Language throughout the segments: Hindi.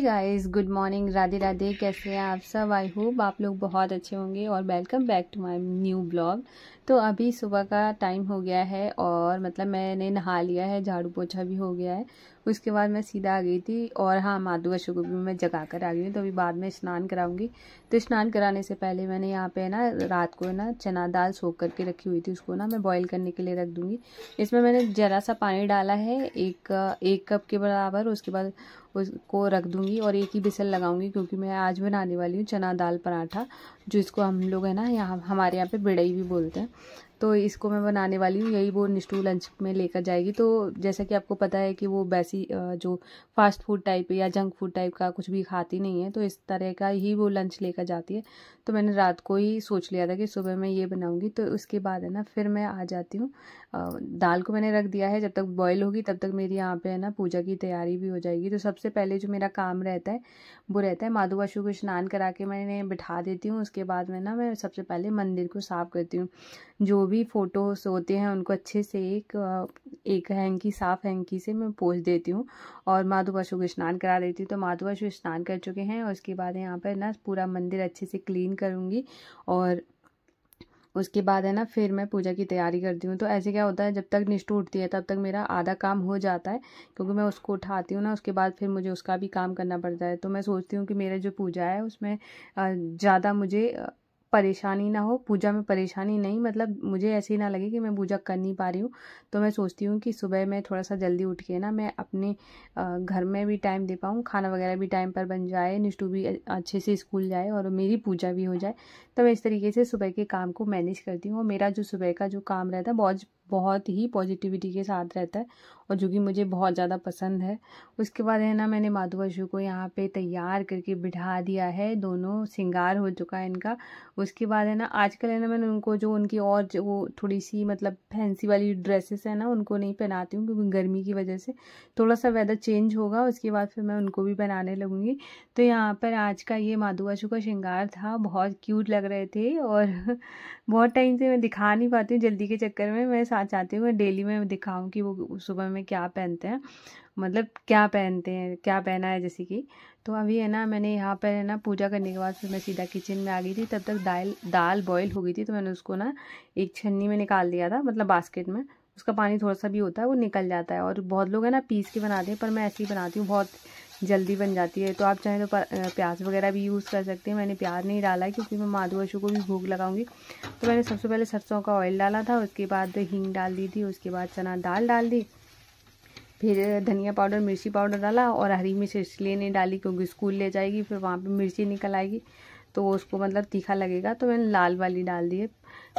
Guys, good morning, Radhe Radhe. कैसे हैं आप सब? आई होप आप लोग बहुत अच्छे होंगे और welcome back to my new blog. तो अभी सुबह का टाइम हो गया है और मतलब मैंने नहा लिया है, झाड़ू पोछा भी हो गया है। उसके बाद मैं सीधा आ गई थी और हाँ, माधु अशु को भी मैं जगा कर आ गई हूँ। तो अभी बाद में स्नान कराऊंगी। तो स्नान कराने से पहले मैंने यहाँ पे ना रात को ना चना दाल सोख करके रखी हुई थी, उसको ना मैं बॉईल करने के लिए रख दूँगी। इसमें मैंने ज़रा सा पानी डाला है, एक कप के बराबर। उसके बाद उसको रख दूंगी और एक ही बिसल लगाऊंगी, क्योंकि मैं आज बनाने वाली हूँ चना दाल पराठा, जो इसको हम लोग है ना यहाँ हमारे यहाँ पे बिड़ई भी बोलते हैं। तो इसको मैं बनाने वाली हूँ, यही वो निष्ठू लंच में लेकर जाएगी। तो जैसा कि आपको पता है कि वो वैसी जो फास्ट फूड टाइप या जंक फूड टाइप का कुछ भी खाती नहीं है, तो इस तरह का ही वो लंच लेकर जाती है। तो मैंने रात को ही सोच लिया था कि सुबह मैं ये बनाऊंगी। तो उसके बाद है ना फिर मैं आ जाती हूँ। दाल को मैंने रख दिया है, जब तक बॉईल होगी तब तक मेरी यहाँ पे है ना पूजा की तैयारी भी हो जाएगी। तो सबसे पहले जो मेरा काम रहता है वो रहता है माधु अशु को स्नान करा के मैंने बिठा देती हूँ। उसके बाद मैं सबसे पहले मंदिर को साफ करती हूँ। जो भी फोटोज होते हैं उनको अच्छे से एक हैंकी, साफ हैंकी से मैं पोंछ देती हूँ और माधु अशु को स्नान करा देती हूँ। तो माधु अशु स्नान कर चुके हैं और उसके बाद यहाँ पर ना पूरा मंदिर अच्छे से क्लीन करूँगी और उसके बाद है ना फिर मैं पूजा की तैयारी करती हूँ। तो ऐसे क्या होता है, जब तक निष्ठू उठती है तब तक मेरा आधा काम हो जाता है, क्योंकि मैं उसको उठाती हूँ ना, उसके बाद फिर मुझे उसका भी काम करना पड़ता है। तो मैं सोचती हूँ कि मेरा जो पूजा है उसमें ज़्यादा मुझे परेशानी ना हो। पूजा में परेशानी नहीं, मतलब मुझे ऐसे ही ना लगे कि मैं पूजा कर नहीं पा रही हूँ। तो मैं सोचती हूँ कि सुबह में थोड़ा सा जल्दी उठ के ना मैं अपने घर में भी टाइम दे पाऊँ, खाना वगैरह भी टाइम पर बन जाए, निष्ठू भी अच्छे से स्कूल जाए और मेरी पूजा भी हो जाए। तो मैं इस तरीके से सुबह के काम को मैनेज करती हूँ और मेरा जो सुबह का जो काम रहता है बहुत ही पॉजिटिविटी के साथ रहता है और जो कि मुझे बहुत ज़्यादा पसंद है। उसके बाद है ना मैंने माधु अशु को यहाँ पे तैयार करके बिठा दिया है, दोनों श्रृंगार हो चुका है इनका। उसके बाद है ना आजकल है ना मैंने उनको जो उनकी और जो वो थोड़ी सी मतलब फैंसी वाली ड्रेसेस है ना उनको नहीं पहनाती हूँ, क्योंकि गर्मी की वजह से थोड़ा सा वेदर चेंज होगा, उसके बाद फिर मैं उनको भी पहनाने लगूँगी। तो यहाँ पर आज का ये माधु अशु का श्रृंगार था, बहुत क्यूट लग रहे थे और बहुत टाइम से मैं दिखा नहीं पाती हूँ जल्दी के चक्कर में। मैं चाहती हूँ डेली में दिखाऊँ कि वो सुबह में क्या पहनते हैं, मतलब क्या पहनते हैं, क्या पहना है जैसे कि। तो अभी है ना मैंने यहाँ पर है ना पूजा करने के बाद फिर मैं सीधा किचन में आ गई थी। तब तक दाल बॉईल हो गई थी, तो मैंने उसको ना एक छन्नी में निकाल दिया था, मतलब बास्केट में। उसका पानी थोड़ा सा भी होता है वो निकल जाता है और बहुत लोग है ना पीस के बनाते हैं, पर मैं ऐसे ही बनाती हूँ, बहुत जल्दी बन जाती है। तो आप चाहें तो प्याज वगैरह भी यूज़ कर सकते हैं। मैंने प्याज नहीं डाला है क्योंकि मैं माधु अशु को भी भोग लगाऊंगी। तो मैंने सबसे पहले सरसों का ऑयल डाला था, उसके बाद हींग डाल दी थी, उसके बाद चना दाल डाल दी, फिर धनिया पाउडर, मिर्ची पाउडर डाला और हरी मिर्च इसलिए नहीं डाली क्योंकि स्कूल ले जाएगी, फिर वहाँ पे मिर्ची निकल आएगी तो उसको मतलब तीखा लगेगा। तो मैंने लाल वाली डाल दी है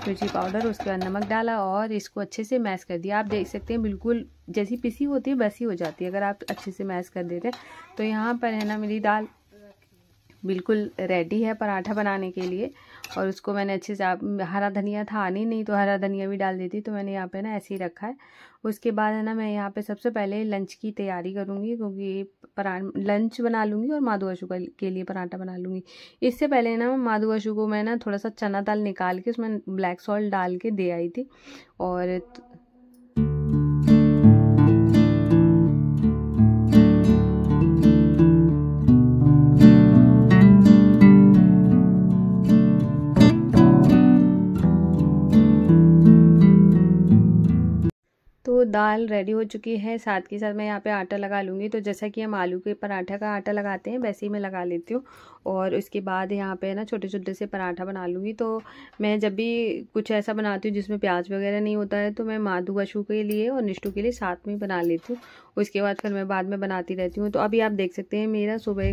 मिर्ची पाउडर। उसके बाद नमक डाला और इसको अच्छे से मैश कर दिया। आप देख सकते हैं बिल्कुल जैसी पिसी होती है वैसी हो जाती है अगर आप अच्छे से मैश कर देते हैं। तो यहाँ पर है ना मेरी दाल बिल्कुल रेडी है पराठा बनाने के लिए और उसको मैंने अच्छे से, हरा धनिया था नहीं तो हरा धनिया भी डाल देती, तो मैंने यहाँ पे ना ऐसे ही रखा है। उसके बाद है ना मैं यहाँ पे सबसे पहले लंच की तैयारी करूँगी, क्योंकि लंच बना लूँगी और माधु अशु के लिए पराठा बना लूँगी। इससे पहले ना माधु अशु को मैं ना थोड़ा सा चना दाल निकाल के उसमें ब्लैक सॉल्ट डाल के दे आई थी। और तो दाल रेडी हो चुकी है, साथ के साथ मैं यहाँ पे आटा लगा लूँगी। तो जैसा कि हम आलू के पराठा का आटा लगाते हैं वैसे ही मैं लगा लेती हूँ और उसके बाद यहाँ पे ना छोटे छोटे से पराठा बना लूँगी। तो मैं जब भी कुछ ऐसा बनाती हूँ जिसमें प्याज वगैरह नहीं होता है, तो मैं माधु अशु के लिए और निष्ठू के लिए साथ में बना लेती हूँ। उसके बाद फिर मैं बाद में बनाती रहती हूँ। तो अभी आप देख सकते हैं मेरा सुबह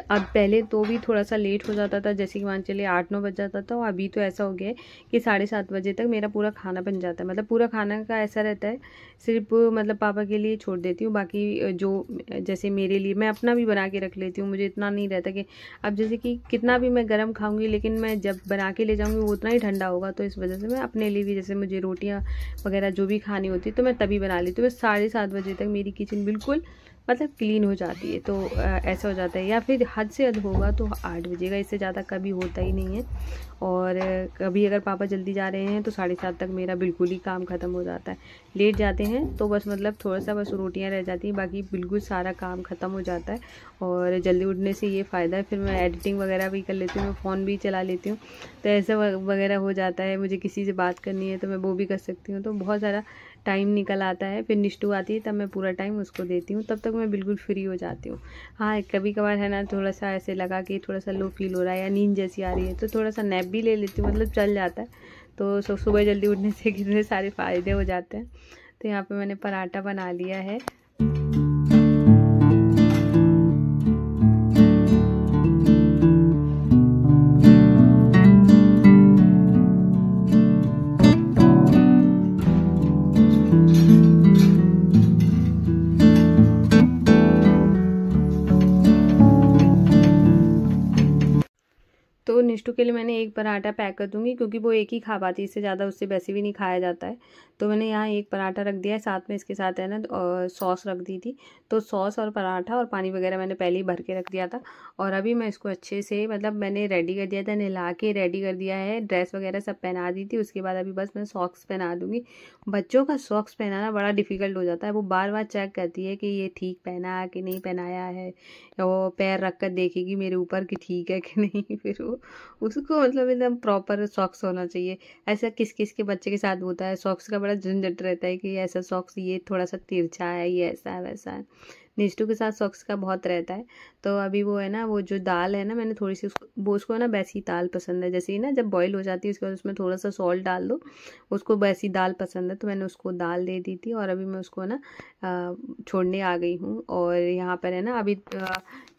अब पहले तो भी थोड़ा सा लेट हो जाता था, जैसे कि मान चलिए 8-9 बज जाता था, और अभी तो ऐसा हो गया है कि 7:30 बजे तक मेरा पूरा खाना बन जाता है। मतलब पूरा खाना का ऐसा रहता है, सिर्फ मतलब पापा के लिए छोड़ देती हूँ, बाकी जो जैसे मेरे लिए मैं अपना भी बना के रख लेती हूँ। मुझे इतना नहीं रहता कि अब जैसे कि कितना भी मैं गर्म खाऊंगी, लेकिन मैं जब बना के ले जाऊंगी वो उतना ही ठंडा होगा। तो इस वजह से मैं अपने लिए भी, जैसे मुझे रोटियाँ वगैरह जो भी खानी होती है तो मैं तभी बना लेती हूँ। 7:30 बजे तक मेरी किचन बिल्कुल मतलब क्लीन हो जाती है। तो ऐसा हो जाता है, या फिर हद से हद होगा तो 8 बजे का, इससे ज़्यादा कभी होता ही नहीं है। और कभी अगर पापा जल्दी जा रहे हैं तो 7:30 तक मेरा बिल्कुल ही काम ख़त्म हो जाता है। लेट जाते हैं तो बस मतलब थोड़ा सा बस रोटियां रह जाती हैं, बाकी बिल्कुल सारा काम ख़त्म हो जाता है। और जल्दी उठने से ये फ़ायदा है, फिर मैं एडिटिंग वगैरह भी कर लेती हूँ, मैं फ़ोन भी चला लेती हूँ, तो ऐसा वगैरह हो जाता है। मुझे किसी से बात करनी है तो मैं वो भी कर सकती हूँ, तो बहुत सारा टाइम निकल आता है। फिर निष्ठू आती है तब मैं पूरा टाइम उसको देती हूँ, तब तक मैं बिल्कुल फ्री हो जाती हूँ। हाँ, कभी कभार है ना, थोड़ा सा ऐसे लगा कि थोड़ा सा लो फील हो रहा है या नींद जैसी आ रही है तो थोड़ा सा नैप भी ले लेती हूँ, मतलब चल जाता है। तो सुबह जल्दी उठने से कितने सारे फ़ायदे हो जाते हैं। तो यहाँ पे मैंने पराठा बना लिया है। तो निष्ठू के लिए मैंने एक पराठा पैक कर दूंगी, क्योंकि वो एक ही खा पाती है, इससे ज़्यादा उससे वैसे भी नहीं खाया जाता है। तो मैंने यहाँ एक पराठा रख दिया है, साथ में इसके साथ है ना सॉस रख दी थी। तो सॉस और पराठा और पानी वगैरह मैंने पहले ही भर के रख दिया था। और अभी मैं इसको अच्छे से मतलब मैंने रेडी कर दिया था, नहला के रेडी कर दिया है, ड्रेस वगैरह सब पहना दी थी। उसके बाद अभी बस मैं सॉक्स पहना दूँगी। बच्चों का सॉक्स पहनाना बड़ा डिफ़िकल्ट हो जाता है, वो बार बार चेक करती है कि ये ठीक पहना कि नहीं पहनाया है, या वो पैर रख कर देखेगी मेरे ऊपर कि ठीक है कि नहीं। फिर वो उसको मतलब एकदम प्रॉपर सॉक्स होना चाहिए। ऐसा किस किस के बच्चे के साथ होता है, सॉक्स का बड़ा झंझट रहता है कि ऐसा सॉक्स ये थोड़ा सा तिरछा है, ये ऐसा है वैसा है। निष्ठू के साथ सॉक्स का बहुत रहता है। तो अभी वो है ना, वो जो दाल है ना, मैंने थोड़ी सी उसको ना वैसी दाल पसंद है, जैसे ही ना जब बॉईल हो जाती है उसके बाद उसमें थोड़ा सा सॉल्ट डाल दो, उसको वैसी दाल पसंद है। तो मैंने उसको दाल दे दी थी और अभी मैं उसको ना छोड़ने आ गई हूँ। और यहाँ पर है ना, अभी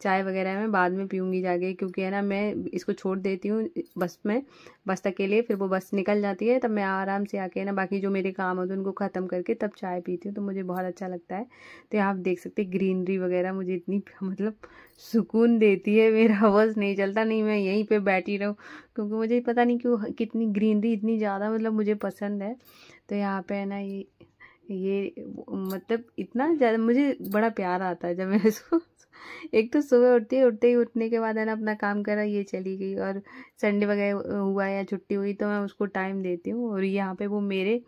चाय वगैरह मैं बाद में पीऊँगी जाके, क्योंकि है ना मैं इसको छोड़ देती हूँ बस में, बस तक के लिए, फिर वो बस निकल जाती है, तब मैं आराम से आके ना बाकी जो मेरे काम होते हैं उनको ख़त्म करके तब चाय पीती हूँ। तो मुझे बहुत अच्छा लगता है। तो यहाँ आप देख सकते हैं ग्रीनरी वगैरह मुझे इतनी मतलब सुकून देती है, मेरा बस नहीं चलता नहीं मैं यहीं पे बैठी रहूँ, क्योंकि मुझे पता नहीं क्यों कितनी ग्रीनरी इतनी ज़्यादा मतलब मुझे पसंद है। तो यहाँ पे है ना ये मतलब इतना ज़्यादा मुझे बड़ा प्यार आता है जब मैं इसको एक तो सुबह उठते ही उठने के बाद है ना अपना काम करा, ये चली गई, और संडे वगैरह हुआ या छुट्टी हुई तो मैं उसको टाइम देती हूँ। और यहाँ पे वो मेरे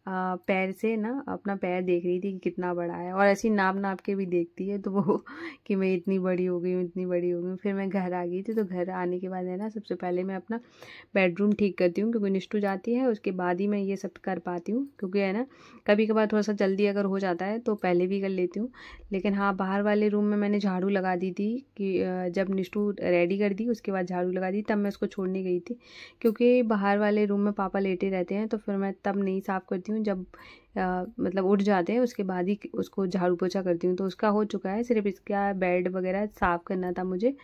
पैर से ना अपना पैर देख रही थी कि कितना बड़ा है, और ऐसी नाप नाप के भी देखती है, तो वो कि मैं इतनी बड़ी हो गई हूँ, इतनी बड़ी हो गई हूँ। फिर मैं घर आ गई थी, तो घर आने के बाद है ना सबसे पहले मैं अपना बेडरूम ठीक करती हूँ, क्योंकि निष्ठू जाती है उसके बाद ही मैं ये सब कर पाती हूँ। क्योंकि है ना कभी कभार थोड़ा सा जल्दी अगर हो जाता है तो पहले भी कर लेती हूँ। लेकिन हाँ, बाहर वाले रूम में मैंने झाड़ू लगा दी थी कि जब निष्ठू रेडी कर दी उसके बाद झाड़ू लगा दी, तब मैं उसको छोड़ने गई थी। क्योंकि बाहर वाले रूम में पापा लेटे रहते हैं, तो फिर मैं तब नहीं साफ़ करती हूँ, जब मतलब उठ जाते हैं उसके बाद ही उसको झाड़ू पोछा करती हूँ। तो उसका हो चुका है, सिर्फ इसका बेड वगैरह साफ़ करना था मुझे।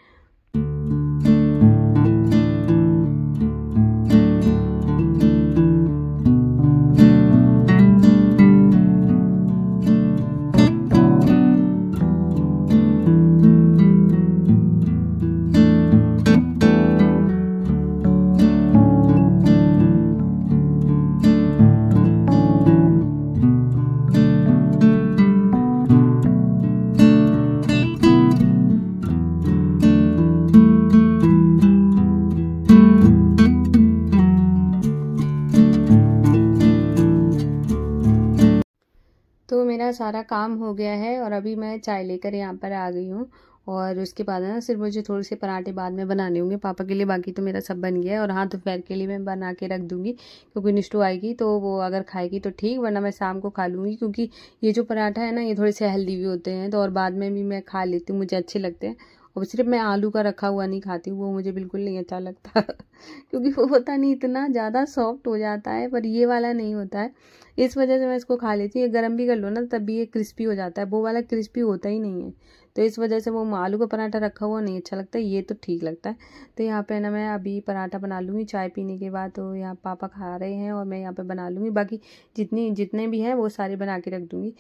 तो मेरा सारा काम हो गया है और अभी मैं चाय लेकर यहाँ पर आ गई हूँ। और उसके बाद है ना सिर्फ मुझे थोड़े से पराठे बाद में बनाने होंगे पापा के लिए, बाकी तो मेरा सब बन गया है। और हाँ, दोपहर के लिए मैं बना के रख दूँगी, क्योंकि निष्ठू आएगी तो वो अगर खाएगी तो ठीक, वरना मैं शाम को खा लूँगी। क्योंकि ये जो पराठा है ना ये थोड़े से हेल्दी भी होते हैं, तो और बाद में भी मैं खा लेती हूँ, मुझे अच्छे लगते हैं। और सिर्फ मैं आलू का रखा हुआ नहीं खाती हूँ, वो मुझे बिल्कुल नहीं अच्छा लगता क्योंकि वो पता नहीं इतना ज़्यादा सॉफ्ट हो जाता है, पर ये वाला नहीं होता है, इस वजह से मैं इसको खा लेती हूँ। ये गर्म भी कर लो ना तब भी ये क्रिस्पी हो जाता है, वो वाला क्रिस्पी होता ही नहीं है, तो इस वजह से वो आलू का पराठा रखा हुआ नहीं अच्छा लगता है, ये तो ठीक लगता है। तो यहाँ पे ना मैं अभी पराठा बना लूँगी चाय पीने के बाद। तो यहाँ पापा खा रहे हैं और मैं यहाँ पे बना लूँगी, बाकी जितने भी हैं वो सारे बना के रख दूँगी।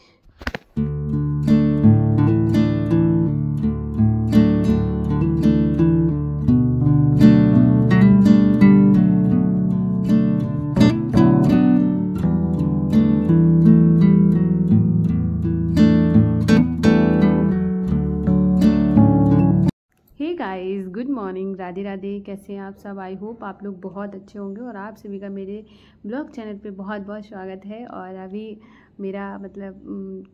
मॉर्निंग, राधे राधे। कैसे हैं आप सब? आई होप आप लोग बहुत अच्छे होंगे और आप सभी का मेरे ब्लॉग चैनल पे बहुत बहुत स्वागत है। और अभी मेरा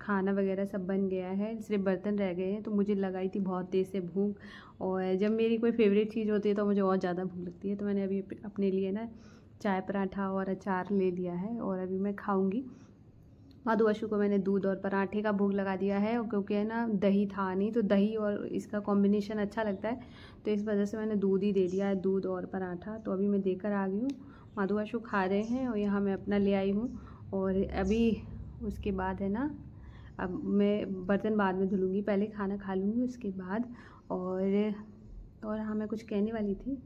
खाना वगैरह सब बन गया है, सिर्फ बर्तन रह गए हैं। तो मुझे लगाई थी बहुत तेज़ से भूख, और जब मेरी कोई फेवरेट चीज़ होती है तो मुझे और ज़्यादा भूख लगती है। तो मैंने अभी अपने लिए ना चाय पराठा और अचार ले लिया है और अभी मैं खाऊँगी। माधु अशु को मैंने दूध और पराठे का भोग लगा दिया है, और क्योंकि है ना दही था नहीं, तो दही और इसका कॉम्बिनेशन अच्छा लगता है, तो इस वजह से मैंने दूध ही दे दिया है, दूध और पराठा। तो अभी मैं देकर आ गई हूँ, माधु अशु खा रहे हैं और यहाँ मैं अपना ले आई हूँ। और अभी उसके बाद है ना, अब मैं बर्तन बाद में धुलूँगी, पहले खाना खा लूँगी उसके बाद। और हाँ, मैं कुछ कहने वाली थी,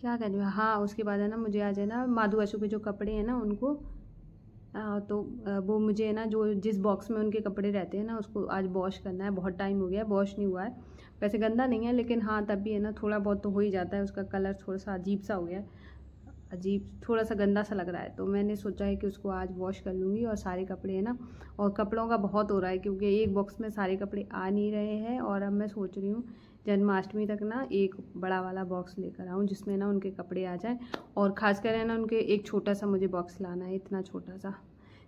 क्या कहने वाली, हाँ उसके बाद है ना मुझे आज है ना माधु अशु के जो कपड़े हैं ना उनको तो वो मुझे है ना जो जिस बॉक्स में उनके कपड़े रहते हैं ना उसको आज वॉश करना है। बहुत टाइम हो गया है, वॉश नहीं हुआ है। वैसे गंदा नहीं है, लेकिन हाँ तब भी है ना थोड़ा बहुत तो हो ही जाता है। उसका कलर थोड़ा सा अजीब सा हो गया है, अजीब थोड़ा सा गंदा सा लग रहा है। तो मैंने सोचा है कि उसको आज वॉश कर लूँगी। और सारे कपड़े है ना, और कपड़ों का बहुत हो रहा है क्योंकि एक बॉक्स में सारे कपड़े आ नहीं रहे हैं। और अब मैं सोच रही हूँ जन्माष्टमी तक ना एक बड़ा वाला बॉक्स लेकर आऊँ जिसमें ना उनके कपड़े आ जाएँ। और ख़ासकर है ना उनके एक छोटा सा मुझे बॉक्स लाना है, इतना छोटा सा,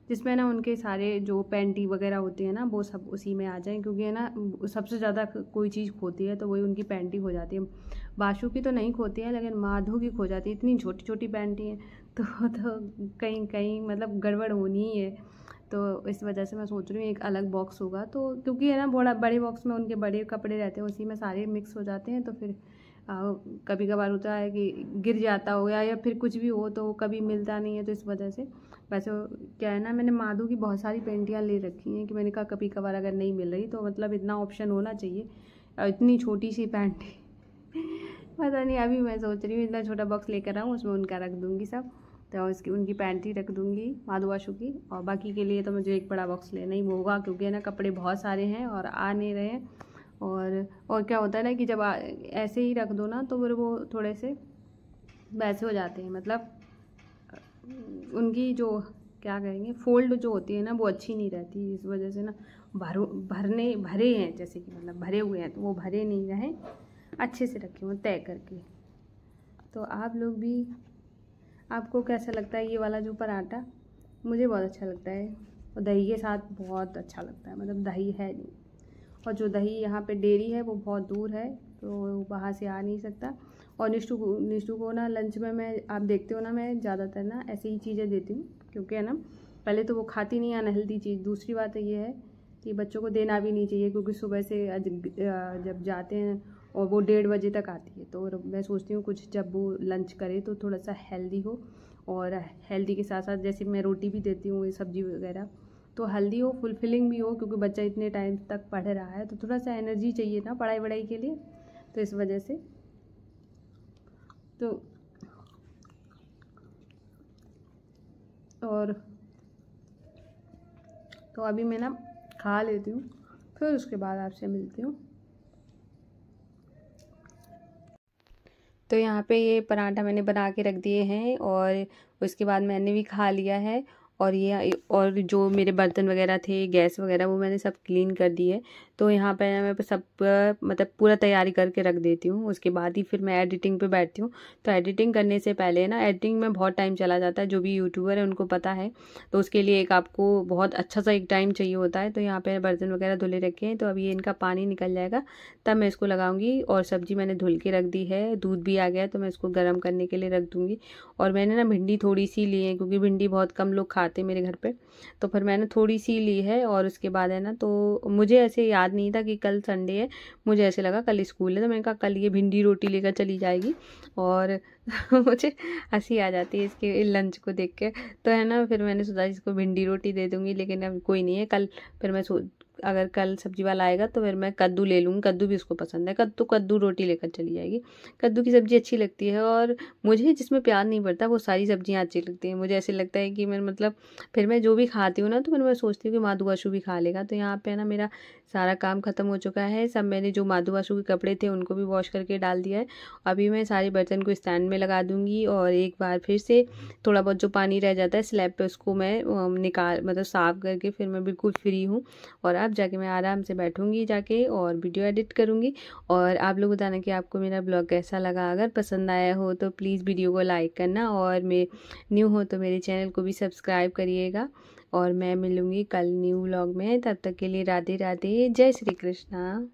जिसमें ना उनके सारे जो पैंटी वगैरह होती है ना वो सब उसी में आ जाएं। क्योंकि है ना सबसे ज़्यादा कोई चीज़ खोती है तो वही उनकी पैंटी खो जाती है। बाशु की तो नहीं खोती है, लेकिन माधु की खो जाती है। इतनी छोटी छोटी पैंटी हैं तो कहीं कहीं मतलब गड़बड़ होनी ही है। तो इस वजह से मैं सोच रही हूँ एक अलग बॉक्स होगा, तो क्योंकि है ना बड़ा बड़े बॉक्स में उनके बड़े कपड़े रहते हैं, उसी में सारे मिक्स हो जाते हैं। तो फिर कभी कभार होता है कि गिर जाता हो या फिर कुछ भी हो तो कभी मिलता नहीं है, तो इस वजह से। वैसे क्या है ना, मैंने माधु की बहुत सारी पेंटियाँ ले रखी हैं कि मैंने कहा कभी कभार अगर नहीं मिल रही तो मतलब इतना ऑप्शन होना चाहिए। और इतनी छोटी सी पेंटी पता नहीं, अभी मैं सोच रही हूँ इतना छोटा बॉक्स लेकर आऊँ, उसमें उनका रख दूँगी सब। तो उसकी उनकी पैंटी रख दूँगी माधु आशु की, और बाकी के लिए तो मुझे एक बड़ा बॉक्स लेना ही होगा क्योंकि है ना कपड़े बहुत सारे हैं और आ नहीं रहे हैं। और क्या होता है ना कि जब ऐसे ही रख दो ना तो फिर वो थोड़े से वैसे हो जाते हैं, मतलब उनकी जो क्या कहेंगे फोल्ड जो होती है ना वो अच्छी नहीं रहती। इस वजह से ना भरे हैं, जैसे कि मतलब भरे हुए हैं, तो वो भरे नहीं रहे, अच्छे से रखे हुए तय करके। तो आप लोग भी, आपको कैसा लगता है ये वाला जो पराठा? मुझे बहुत अच्छा लगता है, और दही के साथ बहुत अच्छा लगता है। मतलब दही है नहीं, और जो दही यहाँ पे डेयरी है वो बहुत दूर है, तो वहाँ से आ नहीं सकता। और निष्ठू को ना लंच में मैं, आप देखते हो ना, मैं ज़्यादातर ना ऐसी ही चीज़ें देती हूँ क्योंकि है ना पहले तो वो खाती नहीं है अनहेल्दी चीज़। दूसरी बात ये है कि बच्चों को देना भी नहीं चाहिए क्योंकि सुबह से जब जाते हैं और वो 1:30 बजे तक आती है, तो मैं सोचती हूँ कुछ जब वो लंच करे तो थोड़ा सा हेल्दी हो। और हेल्दी के साथ साथ जैसे मैं रोटी भी देती हूँ, सब्जी वगैरह, तो हेल्दी हो, फुलफिलिंग भी हो, क्योंकि बच्चा इतने टाइम तक पढ़ रहा है तो थोड़ा सा एनर्जी चाहिए ना पढ़ाई वढ़ाई के लिए। तो इस वजह से तो अभी मैं ना खा लेती हूँ, फिर उसके बाद आपसे मिलती हूँ। तो यहाँ पे ये पराठा मैंने बना के रख दिए हैं और उसके बाद मैंने भी खा लिया है। और जो मेरे बर्तन वगैरह थे, गैस वगैरह, वो मैंने सब क्लीन कर दिए। तो यहाँ पे मैं सब मतलब पूरा तैयारी करके रख देती हूँ, उसके बाद ही फिर मैं एडिटिंग पे बैठती हूँ। तो एडिटिंग करने से पहले ना, एडिटिंग में बहुत टाइम चला जाता है, जो भी यूट्यूबर है उनको पता है। तो उसके लिए एक आपको बहुत अच्छा सा एक टाइम चाहिए होता है। तो यहाँ पे बर्तन वगैरह धुले रखे हैं, तो अभी इनका पानी निकल जाएगा तब मैं इसको लगाऊंगी। और सब्जी मैंने धुल के रख दी है, दूध भी आ गया है, तो मैं इसको गर्म करने के लिए रख दूँगी। और मैंने ना भिंडी थोड़ी सी ली है क्योंकि भिंडी बहुत कम लोग खाते मेरे घर पे, तो फिर मैंने थोड़ी सी ली है। और उसके बाद है ना, तो मुझे ऐसे याद नहीं था कि कल संडे है, मुझे ऐसे लगा कल स्कूल है, तो मैंने कहा कल ये भिंडी रोटी लेकर चली जाएगी। और मुझे हंसी आ जाती है इसके लंच को देख के। तो है ना, फिर मैंने सोचा इसको भिंडी रोटी दे दूँगी, लेकिन अब कोई नहीं है। कल फिर मैं अगर कल सब्जी वाला आएगा तो फिर मैं कद्दू ले लूँगी, कद्दू भी उसको पसंद है, कद्दू रोटी लेकर चली जाएगी। कद्दू की सब्ज़ी अच्छी लगती है, और मुझे जिसमें प्याज नहीं पड़ता वो सारी सब्जियां अच्छी लगती हैं। मुझे ऐसे लगता है कि मैं मतलब फिर मैं जो भी खाती हूँ ना, तो फिर मैं सोचती हूँ कि माधु आशु भी खा लेगा। तो यहाँ पे ना मेरा सारा काम खत्म हो चुका है। सब मैंने जो माधु आशु के कपड़े थे उनको भी वॉश करके डाल दिया है। अभी मैं सारे बर्तन को स्टैंड में लगा दूँगी, और एक बार फिर से थोड़ा बहुत जो पानी रह जाता है स्लैब पे उसको मैं मतलब साफ़ करके फिर मैं बिल्कुल फ्री हूँ। और आप अब जाके मैं आराम से बैठूंगी जाके और वीडियो एडिट करूंगी। और आप लोग बताना कि आपको मेरा ब्लॉग कैसा लगा। अगर पसंद आया हो तो प्लीज़ वीडियो को लाइक करना, और मैं न्यू हो तो मेरे चैनल को भी सब्सक्राइब करिएगा। और मैं मिलूंगी कल न्यू व्लॉग में, तब तक के लिए राधे राधे, जय श्री कृष्णा।